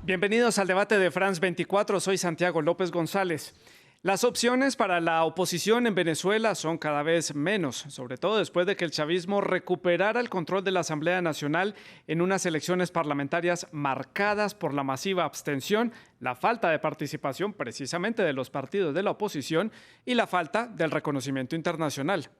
Bienvenidos al debate de France 24, soy Santiago López González. Las opciones para la oposición en Venezuela son cada vez menos, sobre todo después de que el chavismo recuperara el control de la Asamblea Nacional en unas elecciones parlamentarias marcadas por la masiva abstención, la falta de participación precisamente de los partidos de la oposición y la falta del reconocimiento internacional.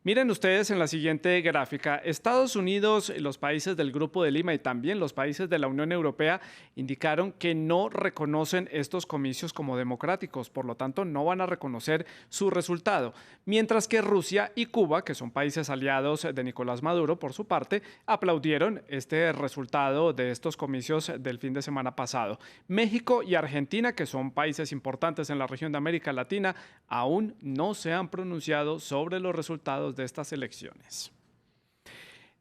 Miren ustedes en la siguiente gráfica, Estados Unidos, los países del Grupo de Lima y también los países de la Unión Europea indicaron que no reconocen estos comicios como democráticos, por lo tanto no van a reconocer su resultado. Mientras que Rusia y Cuba, que son países aliados de Nicolás Maduro, por su parte, aplaudieron este resultado de estos comicios del fin de semana pasado. México y Argentina, que son países importantes en la región de América Latina, aún no se han pronunciado sobre los resultados de estas elecciones.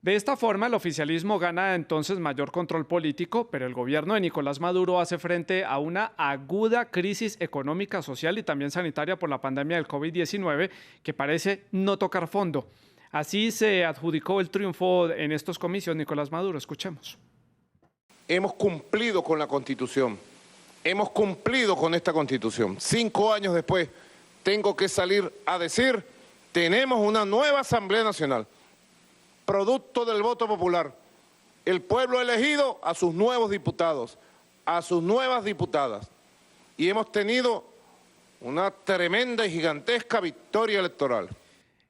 De esta forma, el oficialismo gana entonces mayor control político, pero el gobierno de Nicolás Maduro hace frente a una aguda crisis económica, social y también sanitaria por la pandemia del COVID-19 que parece no tocar fondo. Así se adjudicó el triunfo en estos comicios Nicolás Maduro. Escuchemos. Hemos cumplido con la Constitución, hemos cumplido con esta Constitución. 5 años después, tengo que salir a decir: tenemos una nueva Asamblea Nacional, producto del voto popular. El pueblo ha elegido a sus nuevos diputados, a sus nuevas diputadas. Y hemos tenido una tremenda y gigantesca victoria electoral.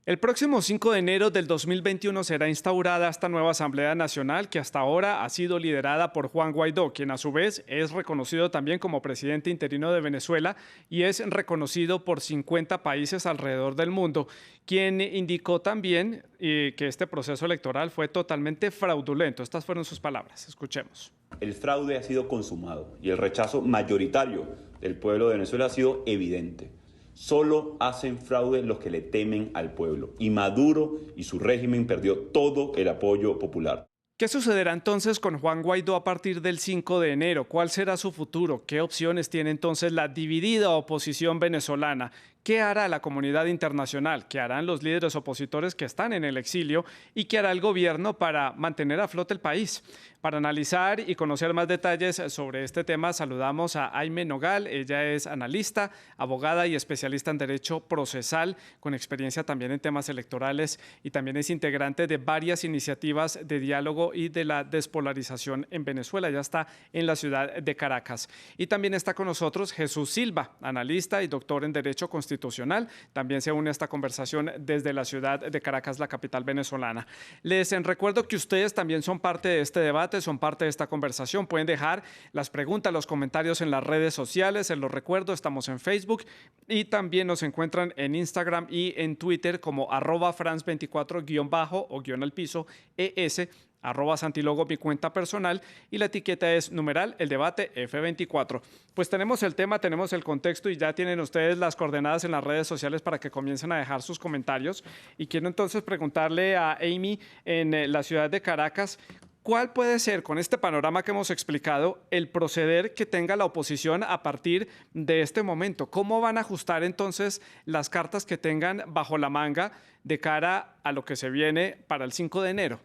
El próximo 5 de enero del 2021 será instaurada esta nueva Asamblea Nacional que hasta ahora ha sido liderada por Juan Guaidó, quien a su vez es reconocido también como presidente interino de Venezuela y es reconocido por 50 países alrededor del mundo, quien indicó también que este proceso electoral fue totalmente fraudulento. Estas fueron sus palabras. Escuchemos. El fraude ha sido consumado y el rechazo mayoritario del pueblo de Venezuela ha sido evidente. Solo hacen fraude los que le temen al pueblo y Maduro y su régimen perdió todo el apoyo popular. ¿Qué sucederá entonces con Juan Guaidó a partir del 5 de enero? ¿Cuál será su futuro? ¿Qué opciones tiene entonces la dividida oposición venezolana? ¿Qué hará la comunidad internacional? ¿Qué harán los líderes opositores que están en el exilio? ¿Y qué hará el gobierno para mantener a flote el país? Para analizar y conocer más detalles sobre este tema, saludamos a Aimee Nogal. Ella es analista, abogada y especialista en derecho procesal, con experiencia también en temas electorales y también es integrante de varias iniciativas de diálogo y de la despolarización en Venezuela. Ya está en la ciudad de Caracas. Y también está con nosotros Jesús Silva, analista y doctor en Derecho Constitucional. También se une a esta conversación desde la ciudad de Caracas, la capital venezolana. Les recuerdo que ustedes también son parte de este debate, son parte de esta conversación. Pueden dejar las preguntas, los comentarios en las redes sociales. Se los recuerdo, estamos en Facebook y también nos encuentran en Instagram y en Twitter como @France24_ o _ES. @Santilogo, mi cuenta personal, y la etiqueta es numeral el debate F24. Pues tenemos el tema, tenemos el contexto y ya tienen ustedes las coordenadas en las redes sociales para que comiencen a dejar sus comentarios. Y quiero entonces preguntarle a Aimee en la ciudad de Caracas, ¿cuál puede ser, con este panorama que hemos explicado, el proceder que tenga la oposición a partir de este momento? ¿Cómo van a ajustar entonces las cartas que tengan bajo la manga de cara a lo que se viene para el 5 de enero?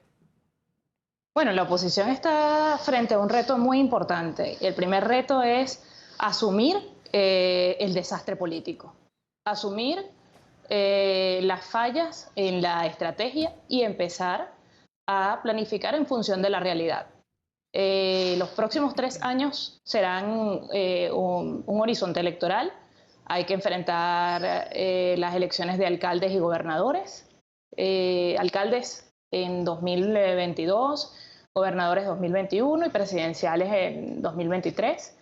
Bueno, la oposición está frente a un reto muy importante. El primer reto es asumir el desastre político, asumir las fallas en la estrategia y empezar a planificar en función de la realidad. Los próximos 3 años serán un horizonte electoral. Hay que enfrentar las elecciones de alcaldes y gobernadores. Alcaldes en 2022, gobernadores 2021 y presidenciales en 2023.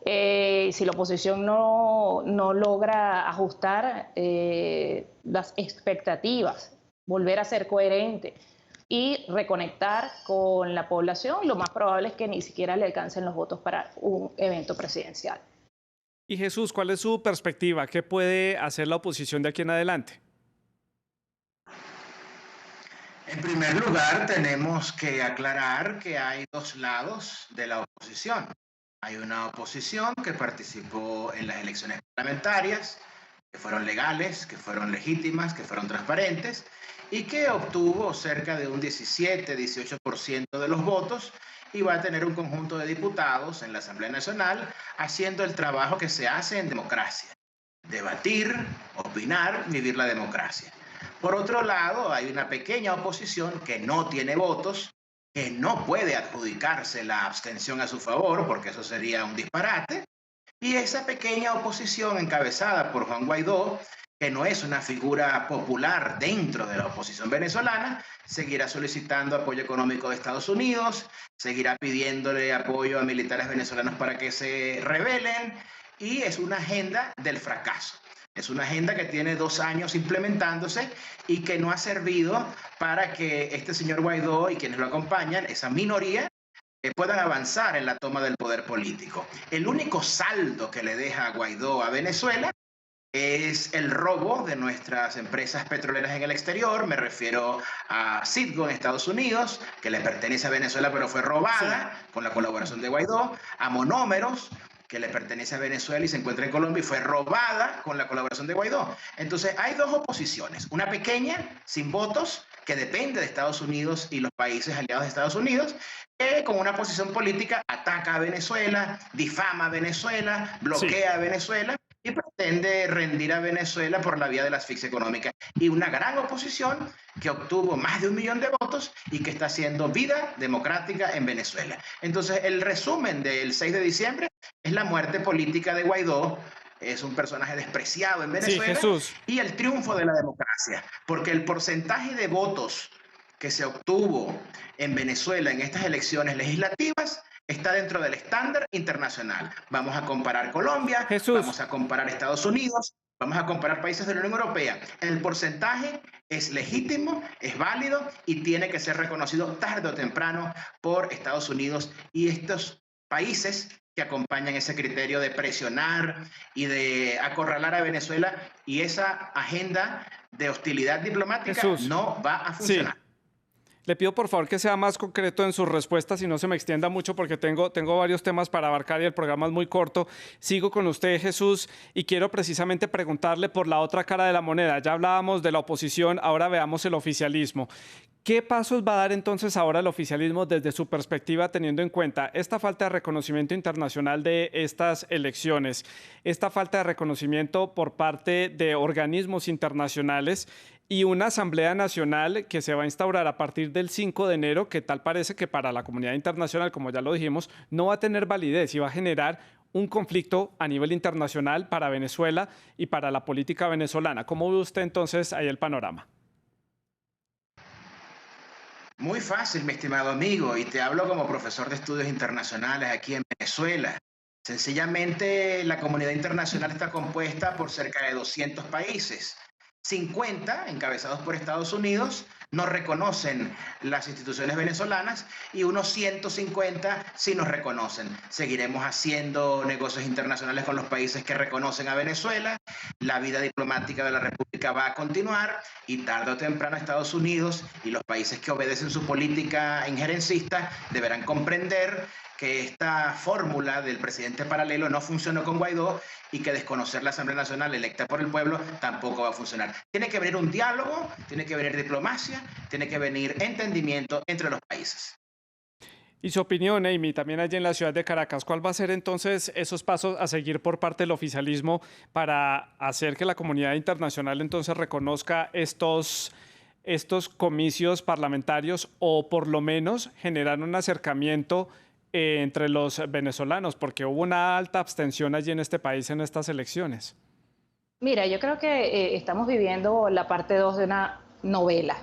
Si la oposición no logra ajustar las expectativas, volver a ser coherente y reconectar con la población, lo más probable es que ni siquiera le alcancen los votos para un evento presidencial. Y Jesús, ¿cuál es su perspectiva? ¿Qué puede hacer la oposición de aquí en adelante? En primer lugar, tenemos que aclarar que hay 2 lados de la oposición. Hay una oposición que participó en las elecciones parlamentarias, que fueron legales, que fueron legítimas, que fueron transparentes y que obtuvo cerca de un 17-18% de los votos y va a tener un conjunto de diputados en la Asamblea Nacional haciendo el trabajo que se hace en democracia: debatir, opinar, vivir la democracia. Por otro lado, hay una pequeña oposición que no tiene votos, que no puede adjudicarse la abstención a su favor, porque eso sería un disparate, y esa pequeña oposición encabezada por Juan Guaidó, que no es una figura popular dentro de la oposición venezolana, seguirá solicitando apoyo económico de Estados Unidos, seguirá pidiéndole apoyo a militares venezolanos para que se rebelen, y es una agenda del fracaso. Es una agenda que tiene 2 años implementándose y que no ha servido para que este señor Guaidó y quienes lo acompañan, esa minoría, puedan avanzar en la toma del poder político. El único saldo que le deja Guaidó a Venezuela es el robo de nuestras empresas petroleras en el exterior. Me refiero a Citgo en Estados Unidos, que le pertenece a Venezuela pero fue robada con la colaboración de Guaidó, a Monómeros, que le pertenece a Venezuela y se encuentra en Colombia y fue robada con la colaboración de Guaidó. Entonces hay 2 oposiciones, una pequeña, sin votos, que depende de Estados Unidos y los países aliados de Estados Unidos, que con una posición política ataca a Venezuela, difama a Venezuela, bloquea a Venezuela y pretende rendir a Venezuela por la vía de la asfixia económica. Y una gran oposición que obtuvo más de 1 millón de votos y que está haciendo vida democrática en Venezuela. Entonces, el resumen del 6 de diciembre es la muerte política de Guaidó. Es un personaje despreciado en Venezuela, y el triunfo de la democracia, porque el porcentaje de votos que se obtuvo en Venezuela en estas elecciones legislativas está dentro del estándar internacional. Vamos a comparar Colombia, vamos a comparar Estados Unidos, vamos a comparar países de la Unión Europea. El porcentaje es legítimo, es válido y tiene que ser reconocido tarde o temprano por Estados Unidos y estos países que acompañan ese criterio de presionar y de acorralar a Venezuela, y esa agenda de hostilidad diplomática no va a funcionar. Sí. Le pido por favor que sea más concreto en sus respuestas y no se me extienda mucho porque tengo varios temas para abarcar y el programa es muy corto. Sigo con usted, Jesús, y quiero precisamente preguntarle por la otra cara de la moneda. Ya hablábamos de la oposición, ahora veamos el oficialismo. ¿Qué pasos va a dar entonces ahora el oficialismo desde su perspectiva, teniendo en cuenta esta falta de reconocimiento internacional de estas elecciones, esta falta de reconocimiento por parte de organismos internacionales y una Asamblea Nacional que se va a instaurar a partir del 5 de enero, que tal parece que para la comunidad internacional, como ya lo dijimos, no va a tener validez y va a generar un conflicto a nivel internacional para Venezuela y para la política venezolana? ¿Cómo ve usted entonces ahí el panorama? Muy fácil, mi estimado amigo, y te hablo como profesor de estudios internacionales aquí en Venezuela. Sencillamente, la comunidad internacional está compuesta por cerca de 200 países. 50, encabezados por Estados Unidos, no reconocen las instituciones venezolanas y unos 150 sí nos reconocen. Seguiremos haciendo negocios internacionales con los países que reconocen a Venezuela. La vida diplomática de la República va a continuar y tarde o temprano Estados Unidos y los países que obedecen su política injerencista deberán comprender que esta fórmula del presidente paralelo no funcionó con Guaidó y que desconocer la Asamblea Nacional electa por el pueblo tampoco va a funcionar. Tiene que venir un diálogo, tiene que venir diplomacia, tiene que venir entendimiento entre los países. Y su opinión, Amy, también allí en la ciudad de Caracas, ¿cuál va a ser entonces esos pasos a seguir por parte del oficialismo para hacer que la comunidad internacional entonces reconozca estos comicios parlamentarios o por lo menos generar un acercamiento entre los venezolanos, porque hubo una alta abstención allí en este país en estas elecciones? Mira, yo creo que estamos viviendo la parte 2 de una novela.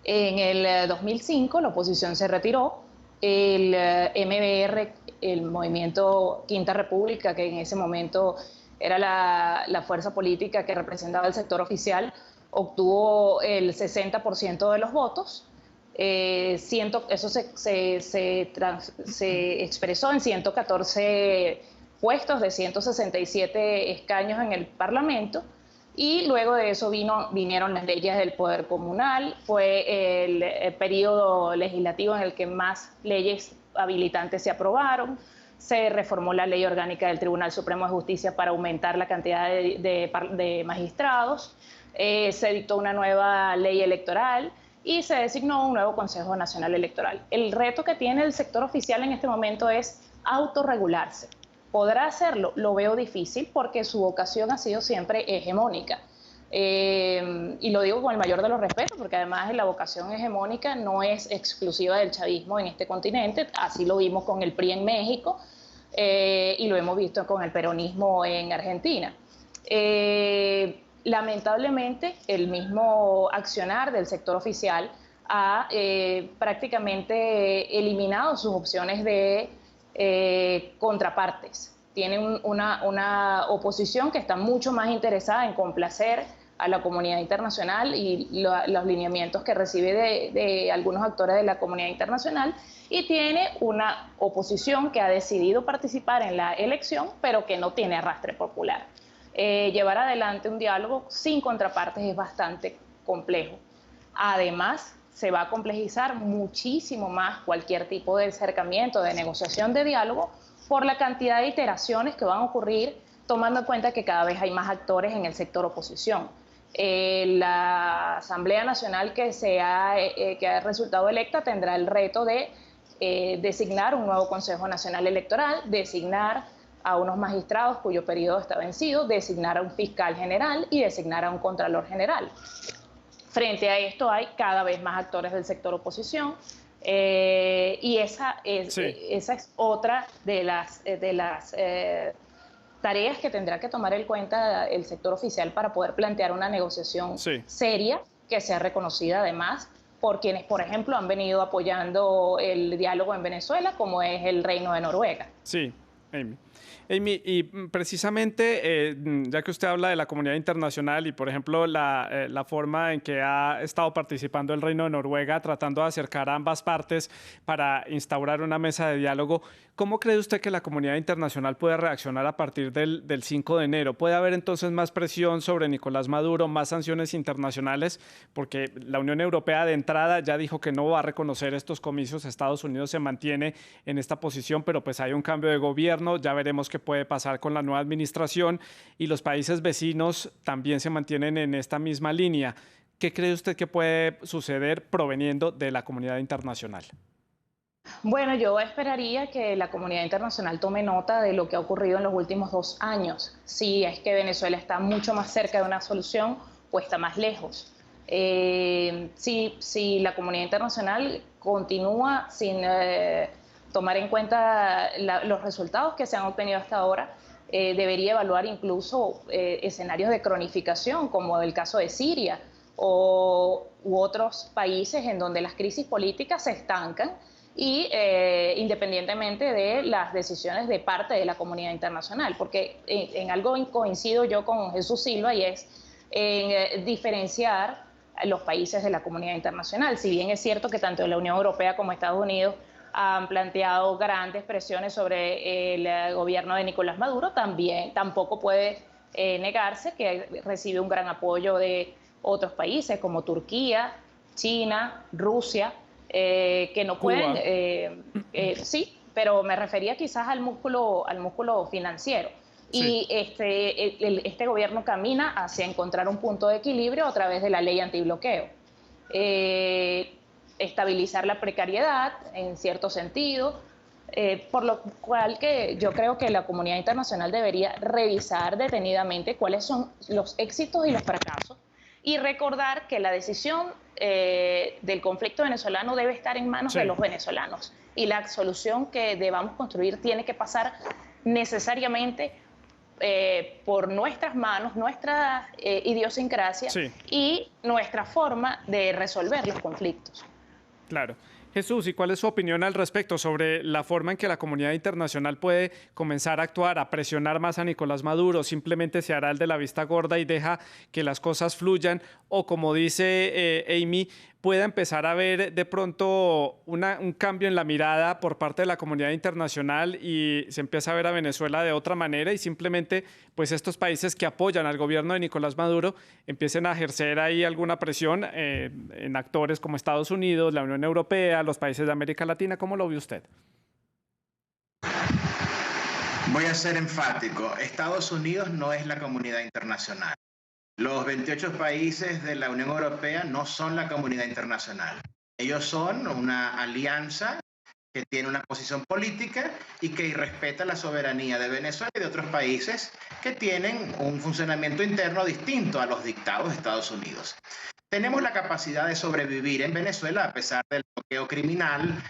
En el 2005 la oposición se retiró, el MBR, el Movimiento Quinta República, que en ese momento era la fuerza política que representaba el sector oficial, obtuvo el 60% de los votos. Eso se expresó en 114 puestos de 167 escaños en el Parlamento, y luego de eso vinieron las leyes del Poder Comunal. Fue el periodo legislativo en el que más leyes habilitantes se aprobaron. Se reformó la Ley Orgánica del Tribunal Supremo de Justicia para aumentar la cantidad de magistrados. Se dictó una nueva ley electoral. y se designó un nuevo Consejo Nacional Electoral. El reto que tiene el sector oficial en este momento es autorregularse. ¿Podrá hacerlo? Lo veo difícil porque su vocación ha sido siempre hegemónica. Y lo digo con el mayor de los respetos, porque además la vocación hegemónica no es exclusiva del chavismo en este continente, así lo vimos con el PRI en México y lo hemos visto con el peronismo en Argentina. Lamentablemente, el mismo accionar del sector oficial ha prácticamente eliminado sus opciones de contrapartes. Tienen una oposición que está mucho más interesada en complacer a la comunidad internacional y los lineamientos que recibe de algunos actores de la comunidad internacional, y tiene una oposición que ha decidido participar en la elección, pero que no tiene arrastre popular. Llevar adelante un diálogo sin contrapartes es bastante complejo. Además, se va a complejizar muchísimo más cualquier tipo de acercamiento, de negociación, de diálogo, por la cantidad de iteraciones que van a ocurrir, tomando en cuenta que cada vez hay más actores en el sector oposición. La Asamblea Nacional que ha resultado electa tendrá el reto de designar un nuevo Consejo Nacional Electoral, designar a unos magistrados cuyo periodo está vencido, designar a un fiscal general y designar a un contralor general. Frente a esto hay cada vez más actores del sector oposición y esa es otra de las tareas que tendrá que tomar en cuenta el sector oficial para poder plantear una negociación seria, que sea reconocida además por quienes, por ejemplo, han venido apoyando el diálogo en Venezuela, como es el Reino de Noruega. Sí, Amy. Amy, y precisamente, ya que usted habla de la comunidad internacional y, por ejemplo, la forma en que ha estado participando el Reino de Noruega tratando de acercar a ambas partes para instaurar una mesa de diálogo, ¿cómo cree usted que la comunidad internacional puede reaccionar a partir del 5 de enero? ¿Puede haber entonces más presión sobre Nicolás Maduro, más sanciones internacionales? Porque la Unión Europea de entrada ya dijo que no va a reconocer estos comicios. Estados Unidos se mantiene en esta posición, pero pues hay un cambio de gobierno. Ya veremos qué puede pasar con la nueva administración, y los países vecinos también se mantienen en esta misma línea. ¿Qué cree usted que puede suceder proveniendo de la comunidad internacional? Bueno, yo esperaría que la comunidad internacional tome nota de lo que ha ocurrido en los últimos 2 años. Si es que Venezuela está mucho más cerca de una solución o está más lejos. Si la comunidad internacional continúa sin tomar en cuenta los resultados que se han obtenido hasta ahora, debería evaluar incluso escenarios de cronificación, como el caso de Siria u otros países en donde las crisis políticas se estancan y independientemente de las decisiones de parte de la comunidad internacional, porque en algo coincido yo con Jesús Silva, y es en diferenciar a los países de la comunidad internacional. Si bien es cierto que tanto la Unión Europea como Estados Unidos han planteado grandes presiones sobre el gobierno de Nicolás Maduro, tampoco puede negarse que recibe un gran apoyo de otros países como Turquía, China, Rusia, que no pueden, sí, pero me refería quizás al músculo financiero. Sí. Y este gobierno camina hacia encontrar un punto de equilibrio a través de la ley antibloqueo. Estabilizar la precariedad en cierto sentido, por lo cual que yo creo que la comunidad internacional debería revisar detenidamente cuáles son los éxitos y los fracasos, y recordar que la decisión del conflicto venezolano debe estar en manos de los venezolanos, y la solución que debamos construir tiene que pasar necesariamente por nuestras manos, nuestra idiosincrasia y nuestra forma de resolver los conflictos. Claro. Jesús, ¿y cuál es su opinión al respecto sobre la forma en que la comunidad internacional puede comenzar a actuar, a presionar más a Nicolás Maduro? ¿Simplemente se hará el de la vista gorda y deja que las cosas fluyan? O, como dice Amy, pueda empezar a ver de pronto un cambio en la mirada por parte de la comunidad internacional y se empieza a ver a Venezuela de otra manera, y simplemente pues estos países que apoyan al gobierno de Nicolás Maduro empiecen a ejercer ahí alguna presión en actores como Estados Unidos, la Unión Europea, los países de América Latina? ¿Cómo lo ve usted? Voy a ser enfático. Estados Unidos no es la comunidad internacional. Los 28 países de la Unión Europea no son la comunidad internacional. Ellos son una alianza que tiene una posición política y que respeta la soberanía de Venezuela y de otros países que tienen un funcionamiento interno distinto a los dictados de Estados Unidos. Tenemos la capacidad de sobrevivir en Venezuela a pesar del bloqueo criminal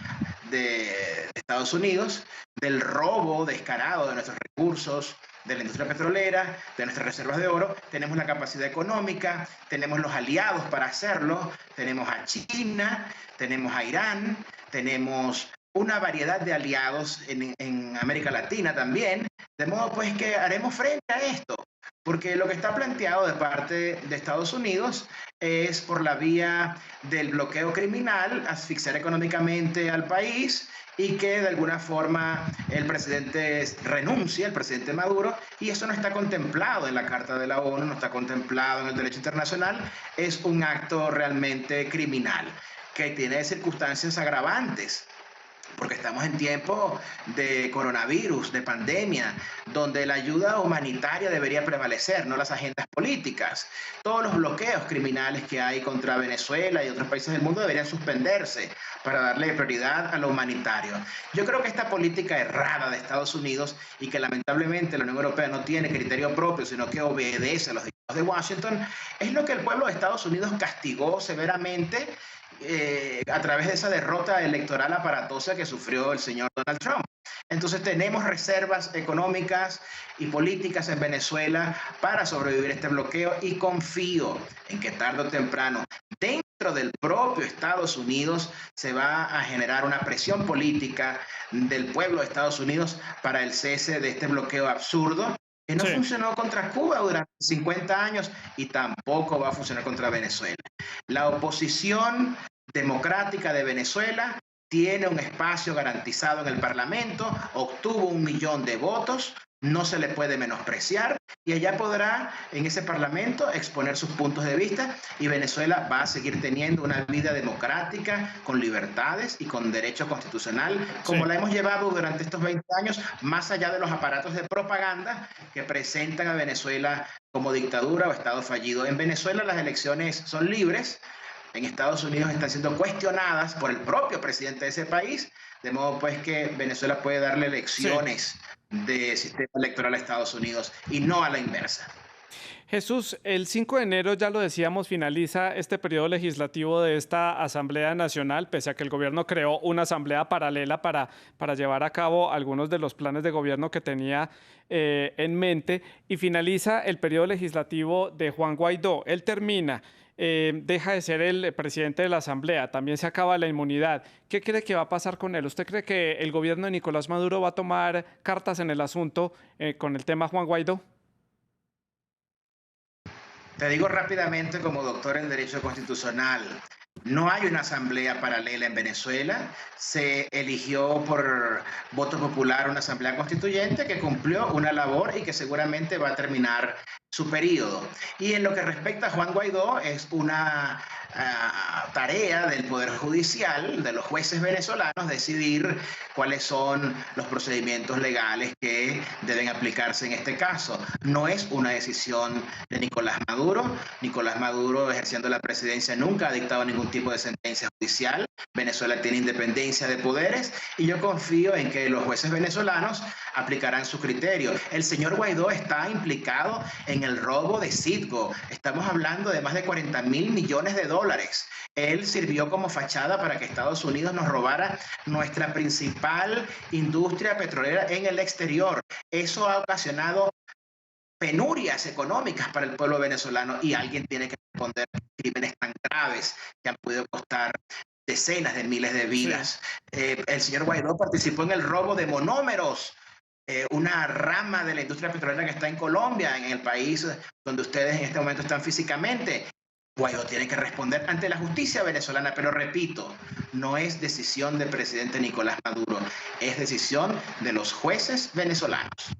de Estados Unidos, del robo descarado de nuestros recursos, de la industria petrolera, de nuestras reservas de oro. Tenemos la capacidad económica, tenemos los aliados para hacerlo, tenemos a China, tenemos a Irán, tenemos una variedad de aliados en América Latina también, de modo pues que haremos frente a esto, porque lo que está planteado de parte de Estados Unidos es por la vía del bloqueo criminal, asfixiar económicamente al país y que de alguna forma el presidente renuncie, el presidente Maduro, y eso no está contemplado en la Carta de la ONU, no está contemplado en el derecho internacional, es un acto realmente criminal que tiene circunstancias agravantes, porque estamos en tiempos de coronavirus, de pandemia, donde la ayuda humanitaria debería prevalecer, no las agendas políticas. Todos los bloqueos criminales que hay contra Venezuela y otros países del mundo deberían suspenderse para darle prioridad a lo humanitario. Yo creo que esta política errada de Estados Unidos y que lamentablemente la Unión Europea no tiene criterio propio, sino que obedece a los dictados de Washington, es lo que el pueblo de Estados Unidos castigó severamente a través de esa derrota electoral aparatosa que sufrió el señor Donald Trump. Entonces tenemos reservas económicas y políticas en Venezuela para sobrevivir a este bloqueo y confío en que tarde o temprano dentro del propio Estados Unidos se va a generar una presión política del pueblo de Estados Unidos para el cese de este bloqueo absurdo que no funcionó contra Cuba durante 50 años y tampoco va a funcionar contra Venezuela. La oposición democrática de Venezuela tiene un espacio garantizado en el Parlamento, obtuvo 1 millón de votos, no se le puede menospreciar y allá podrá en ese Parlamento exponer sus puntos de vista y Venezuela va a seguir teniendo una vida democrática con libertades y con derecho constitucional como la hemos llevado durante estos 20 años, más allá de los aparatos de propaganda que presentan a Venezuela como dictadura o Estado fallido. En Venezuela las elecciones son libres, en Estados Unidos están siendo cuestionadas por el propio presidente de ese país, de modo pues que Venezuela puede darle lecciones de sistema electoral a Estados Unidos y no a la inversa. Jesús, el 5 de enero, ya lo decíamos, finaliza este periodo legislativo de esta Asamblea Nacional, pese a que el gobierno creó una asamblea paralela para llevar a cabo algunos de los planes de gobierno que tenía en mente, y finaliza el periodo legislativo de Juan Guaidó. Él termina. Deja de ser el presidente de la Asamblea, también se acaba la inmunidad. ¿Qué cree que va a pasar con él? ¿Usted cree que el gobierno de Nicolás Maduro va a tomar cartas en el asunto con el tema Juan Guaidó? Te digo rápidamente como doctor en Derecho Constitucional, no hay una asamblea paralela en Venezuela, se eligió por voto popular una asamblea constituyente que cumplió una labor y que seguramente va a terminar su periodo. Y en lo que respecta a Juan Guaidó, es una tarea del Poder Judicial, de los jueces venezolanos, decidir cuáles son los procedimientos legales que deben aplicarse en este caso. No es una decisión de Nicolás Maduro. Nicolás Maduro, ejerciendo la presidencia, nunca ha dictado ningún tipo de sentencia judicial. Venezuela tiene independencia de poderes y yo confío en que los jueces venezolanos aplicarán su criterio. El señor Guaidó está implicado en el robo de Citgo. Estamos hablando de más de 40.000 millones de dólares. Él sirvió como fachada para que Estados Unidos nos robara nuestra principal industria petrolera en el exterior. Eso ha ocasionado penurias económicas para el pueblo venezolano y alguien tiene que responder crímenes tan graves que han podido costar decenas de miles de vidas. El señor Guaidó participó en el robo de monómeros, una rama de la industria petrolera que está en Colombia, en el país donde ustedes en este momento están físicamente. Guaidó tiene que responder ante la justicia venezolana, pero repito, no es decisión del presidente Nicolás Maduro, es decisión de los jueces venezolanos.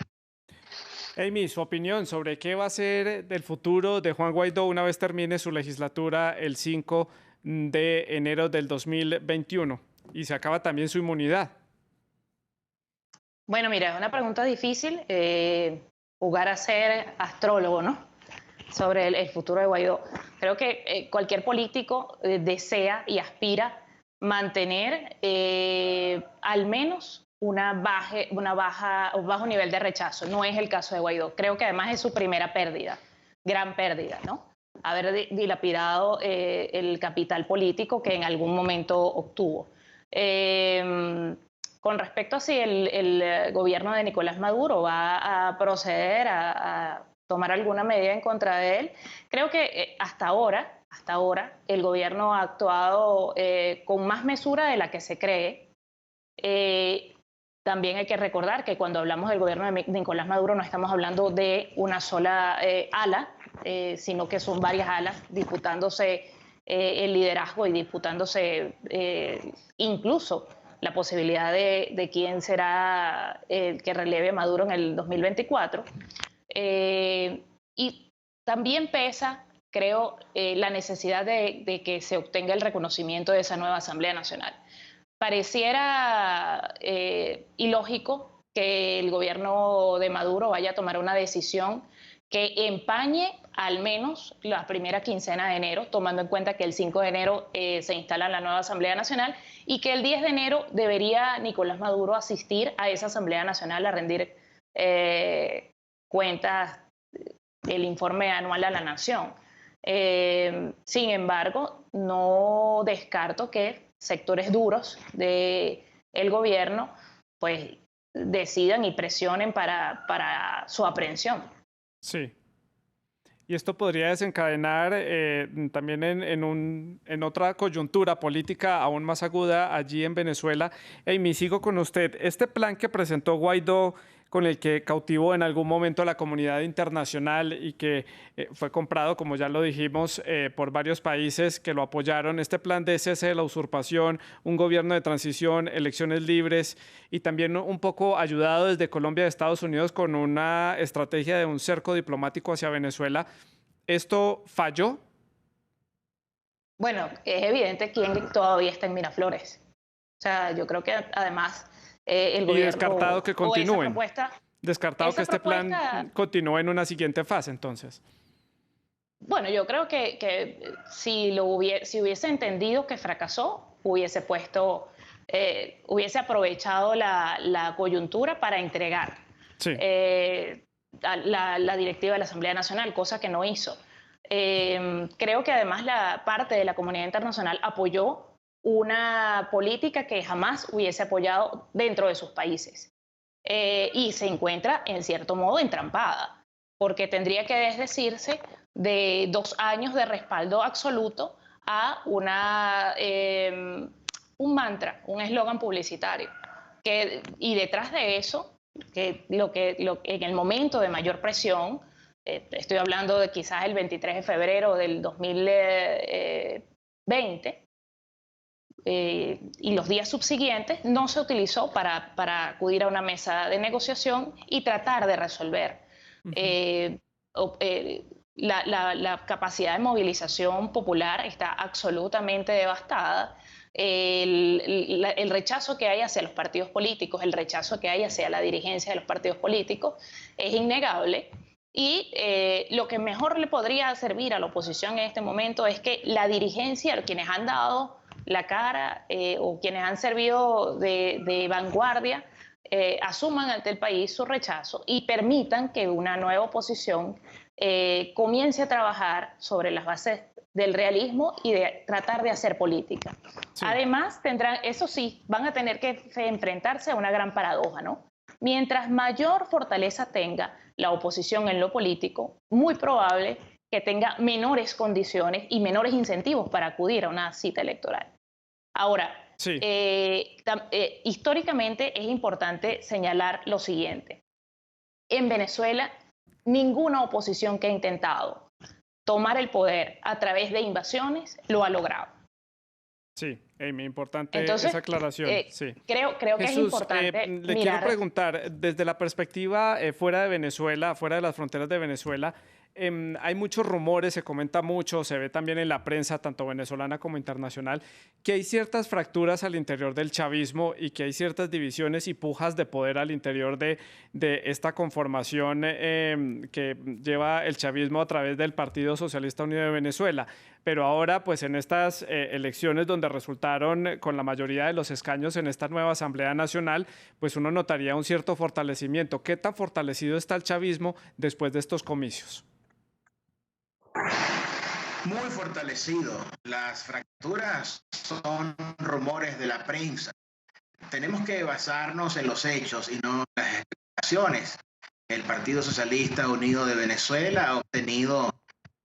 Amy, su opinión sobre qué va a ser del futuro de Juan Guaidó una vez termine su legislatura el 5 de enero del 2021 y se acaba también su inmunidad. Bueno, mira, es una pregunta difícil, jugar a ser astrólogo, ¿no? sobre el futuro de Guaidó. Creo que cualquier político desea y aspira mantener al menos un bajo nivel de rechazo. No es el caso de Guaidó. Creo que además es su primera pérdida, gran pérdida, ¿no? Haber dilapidado el capital político que en algún momento obtuvo. Con respecto a si el gobierno de Nicolás Maduro va a proceder a tomar alguna medida en contra de él, creo que hasta ahora el gobierno ha actuado con más mesura de la que se cree. También hay que recordar que cuando hablamos del gobierno de Nicolás Maduro no estamos hablando de una sola ala, sino que son varias alas disputándose el liderazgo y disputándose incluso la posibilidad de quién será el que releve a Maduro en el 2024. Y también pesa, creo, la necesidad de que se obtenga el reconocimiento de esa nueva Asamblea Nacional. Pareciera ilógico que el gobierno de Maduro vaya a tomar una decisión que empañe al menos la primera quincena de enero, tomando en cuenta que el 5 de enero se instala la nueva Asamblea Nacional y que el 10 de enero debería Nicolás Maduro asistir a esa Asamblea Nacional a rendir cuentas del informe anual a la Nación. Sin embargo, no descarto que sectores duros del gobierno pues decidan y presionen para su aprehensión. Sí. Y esto podría desencadenar también en otra coyuntura política aún más aguda allí en Venezuela. Amy, sigo con usted. Este plan que presentó Guaidó, con el que cautivó en algún momento a la comunidad internacional y que fue comprado, como ya lo dijimos, por varios países que lo apoyaron. Este plan de cese de la usurpación, un gobierno de transición, elecciones libres y también un poco ayudado desde Colombia y Estados Unidos con una estrategia de un cerco diplomático hacia Venezuela. ¿Esto falló? Bueno, es evidente quién todavía está en Miraflores. O sea, yo creo que además el gobierno... Y descartado que continúen. Descartado que este propuesta, plan continúe en una siguiente fase, entonces. Bueno, yo creo que si hubiese entendido que fracasó, hubiese aprovechado la coyuntura para entregar la directiva de la Asamblea Nacional, cosa que no hizo. Creo que además la parte de la comunidad internacional apoyó una política que jamás hubiese apoyado dentro de sus países. Y se encuentra, en cierto modo, entrampada, porque tendría que desdecirse de 2 años de respaldo absoluto a un mantra, un eslogan publicitario. Y detrás de eso, en el momento de mayor presión, estoy hablando de quizás el 23 de febrero del 2020, y los días subsiguientes no se utilizó para acudir a una mesa de negociación y tratar de resolver. La capacidad de movilización popular está absolutamente devastada. El rechazo que hay hacia los partidos políticos, el rechazo que hay hacia la dirigencia de los partidos políticos es innegable. Y lo que mejor le podría servir a la oposición en este momento es que la dirigencia, quienes han dado la cara o quienes han servido de vanguardia, asuman ante el país su rechazo y permitan que una nueva oposición comience a trabajar sobre las bases del realismo y de tratar de hacer política. Sí. Además, eso sí, van a tener que enfrentarse a una gran paradoja, ¿no? Mientras mayor fortaleza tenga la oposición en lo político, muy probable que tenga menores condiciones y menores incentivos para acudir a una cita electoral. Ahora, sí. Históricamente es importante señalar lo siguiente. En Venezuela, ninguna oposición que ha intentado tomar el poder a través de invasiones lo ha logrado. Sí, Amy, importante esa aclaración. Sí. Creo que Jesús, es importante le quiero preguntar, desde la perspectiva fuera de Venezuela, fuera de las fronteras de Venezuela, Hay muchos rumores, se comenta mucho, se ve también en la prensa, tanto venezolana como internacional, que hay ciertas fracturas al interior del chavismo y que hay ciertas divisiones y pujas de poder al interior de esta conformación que lleva el chavismo a través del Partido Socialista Unido de Venezuela. Pero ahora, pues en estas elecciones donde resultaron con la mayoría de los escaños en esta nueva Asamblea Nacional, pues uno notaría un cierto fortalecimiento. ¿Qué tan fortalecido está el chavismo después de estos comicios? Muy fortalecido. Las fracturas son rumores de la prensa. Tenemos que basarnos en los hechos y no en las especulaciones. El Partido Socialista Unido de Venezuela ha obtenido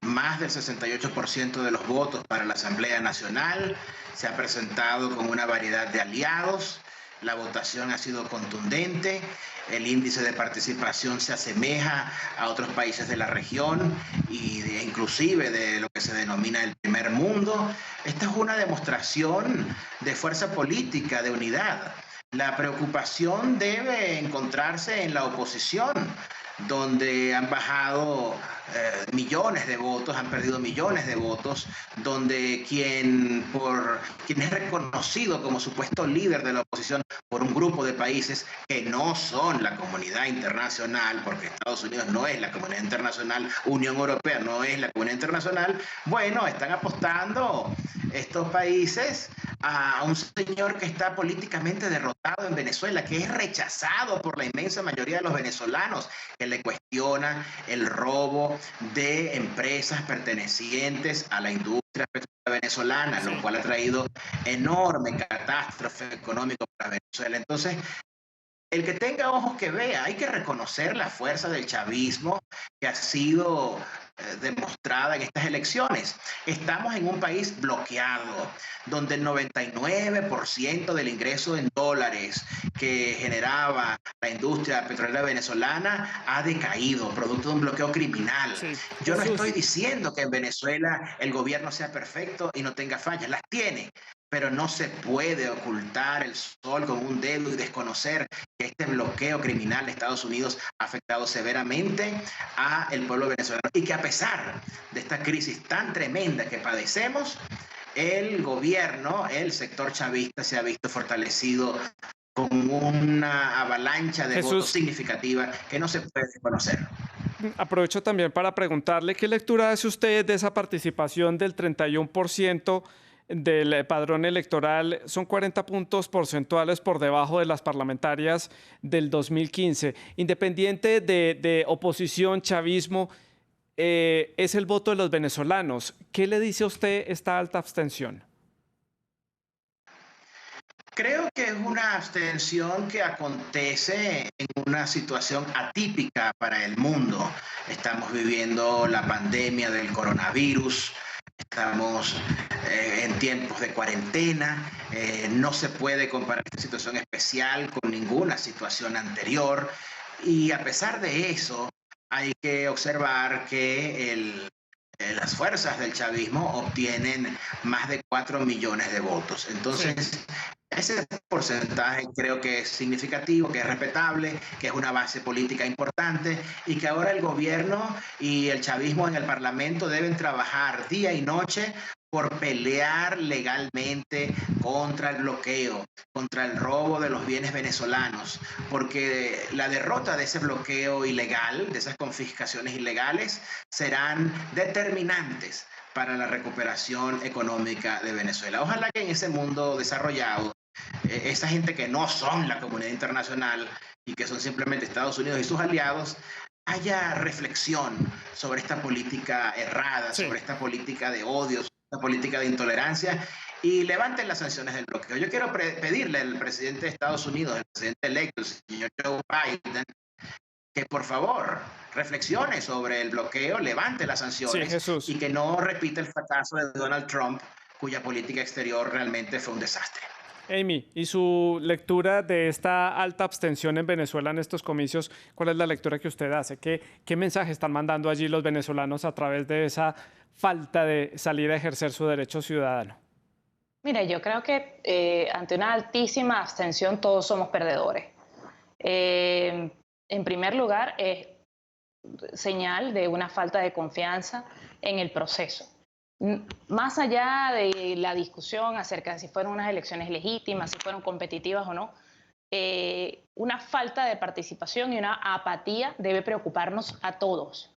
más del 68% de los votos para la Asamblea Nacional, se ha presentado con una variedad de aliados, la votación ha sido contundente, el índice de participación se asemeja a otros países de la región inclusive de lo que se denomina el primer mundo. Esta es una demostración de fuerza política, de unidad. La preocupación debe encontrarse en la oposición, donde han bajado millones de votos, han perdido millones de votos, donde quien es reconocido como supuesto líder de la oposición por un grupo de países que no son la comunidad internacional, porque Estados Unidos no es la comunidad internacional, Unión Europea no es la comunidad internacional, bueno, están apostando estos países a un señor que está políticamente derrotado en Venezuela, que es rechazado por la inmensa mayoría de los venezolanos, que le cuestiona el robo de empresas pertenecientes a la industria petrolera venezolana, lo cual ha traído enorme catástrofe económico para Venezuela. Entonces, el que tenga ojos que vea, hay que reconocer la fuerza del chavismo que ha sido demostrada en estas elecciones. Estamos en un país bloqueado, donde el 99% del ingreso en dólares que generaba la industria petrolera venezolana ha decaído, producto de un bloqueo criminal. Sí. Yo no estoy diciendo que en Venezuela el gobierno sea perfecto y no tenga fallas, las tiene, pero no se puede ocultar el sol con un dedo y desconocer que este bloqueo criminal de Estados Unidos ha afectado severamente al pueblo venezolano y que a pesar de esta crisis tan tremenda que padecemos, el gobierno, el sector chavista se ha visto fortalecido con una avalancha de votos significativa que no se puede desconocer. Aprovecho también para preguntarle qué lectura hace usted de esa participación del 31% del padrón electoral. Son 40 puntos porcentuales por debajo de las parlamentarias del 2015. Independiente de oposición, chavismo, es el voto de los venezolanos. ¿Qué le dice a usted esta alta abstención? Creo que es una abstención que acontece en una situación atípica para el mundo. Estamos viviendo la pandemia del coronavirus, estamos en tiempos de cuarentena, no se puede comparar esta situación especial con ninguna situación anterior y a pesar de eso hay que observar que las fuerzas del chavismo obtienen más de 4 millones de votos. Entonces, sí, ese porcentaje creo que es significativo, que es respetable, que es una base política importante y que ahora el gobierno y el chavismo en el Parlamento deben trabajar día y noche por pelear legalmente contra el bloqueo, contra el robo de los bienes venezolanos, porque la derrota de ese bloqueo ilegal, de esas confiscaciones ilegales, serán determinantes para la recuperación económica de Venezuela. Ojalá que en ese mundo desarrollado, esa gente que no son la comunidad internacional y que son simplemente Estados Unidos y sus aliados, haya reflexión sobre esta política errada, sí, sobre esta política de odio, esta política de intolerancia y levanten las sanciones del bloqueo. Yo quiero pedirle al presidente de Estados Unidos, al presidente electo, el señor Joe Biden, que por favor reflexione sobre el bloqueo, levante las sanciones, sí, y que no repita el fracaso de Donald Trump, cuya política exterior realmente fue un desastre. Amy, ¿y su lectura de esta alta abstención en Venezuela en estos comicios? ¿Cuál es la lectura que usted hace? ¿Qué mensaje están mandando allí los venezolanos a través de esa falta de salir a ejercer su derecho ciudadano? Mira, yo creo que ante una altísima abstención todos somos perdedores. En primer lugar, señal de una falta de confianza en el proceso. Más allá de la discusión acerca de si fueron unas elecciones legítimas, si fueron competitivas o no, una falta de participación y una apatía debe preocuparnos a todos.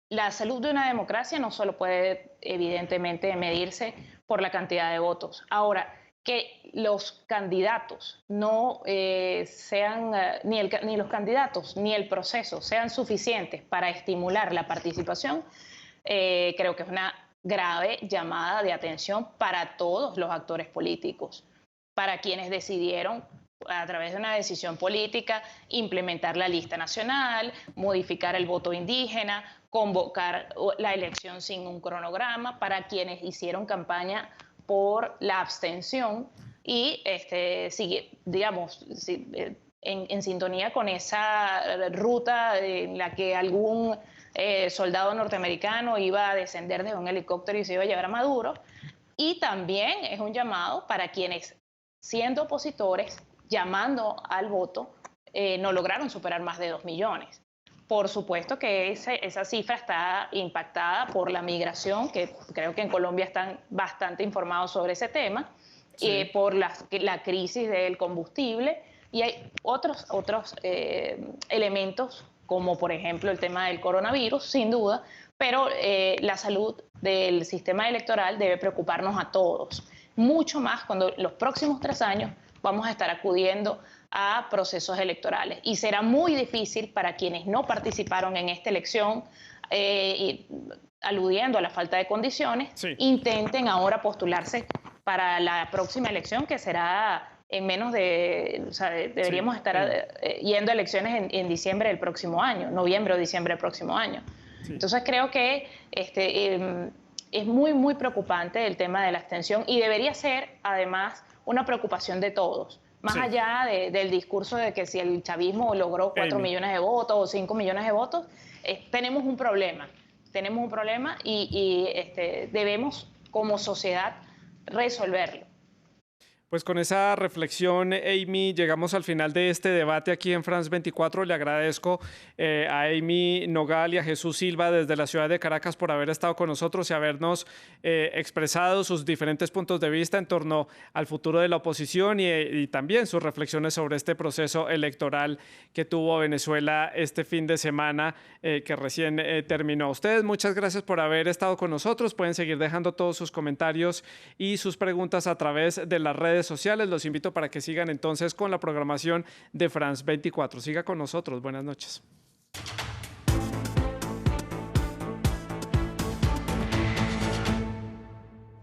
La salud de una democracia no solo puede, evidentemente, medirse por la cantidad de votos. Ahora, que los candidatos no sean, ni los candidatos ni el proceso sean suficientes para estimular la participación, creo que es una grave llamada de atención para todos los actores políticos, para quienes decidieron, a través de una decisión política, implementar la lista nacional, modificar el voto indígena, convocar la elección sin un cronograma, para quienes hicieron campaña por la abstención y, digamos, en sintonía con esa ruta en la que algún soldado norteamericano iba a descender desde un helicóptero y se iba a llevar a Maduro. Y también es un llamado para quienes, siendo opositores, llamando al voto, no lograron superar más de 2 millones. Por supuesto que esa cifra está impactada por la migración, que creo que en Colombia están bastante informados sobre ese tema, sí. Por la crisis del combustible, y hay otros elementos, como por ejemplo el tema del coronavirus, sin duda, pero la salud del sistema electoral debe preocuparnos a todos, mucho más cuando los próximos 3 años vamos a estar acudiendo a procesos electorales. Y será muy difícil para quienes no participaron en esta elección, aludiendo a la falta de condiciones, sí, intenten ahora postularse para la próxima elección, que será en menos de... O sea, deberíamos sí, estar yendo a elecciones en diciembre del próximo año, noviembre o diciembre del próximo año. Sí. Entonces creo que es muy, muy preocupante el tema de la abstención y debería ser, además, una preocupación de todos. Más sí, allá del discurso de que si el chavismo logró 4 millones de votos o 5 millones de votos, tenemos un problema. Tenemos un problema y debemos, como sociedad, resolverlo. Pues con esa reflexión, Amy, llegamos al final de este debate aquí en France 24. Le agradezco a Amy Nogal y a Jesús Silva desde la ciudad de Caracas por haber estado con nosotros y habernos expresado sus diferentes puntos de vista en torno al futuro de la oposición y también sus reflexiones sobre este proceso electoral que tuvo Venezuela este fin de semana que recién terminó. Ustedes, muchas gracias por haber estado con nosotros. Pueden seguir dejando todos sus comentarios y sus preguntas a través de las redes sociales. Los invito para que sigan entonces con la programación de France 24. Siga con nosotros. Buenas noches.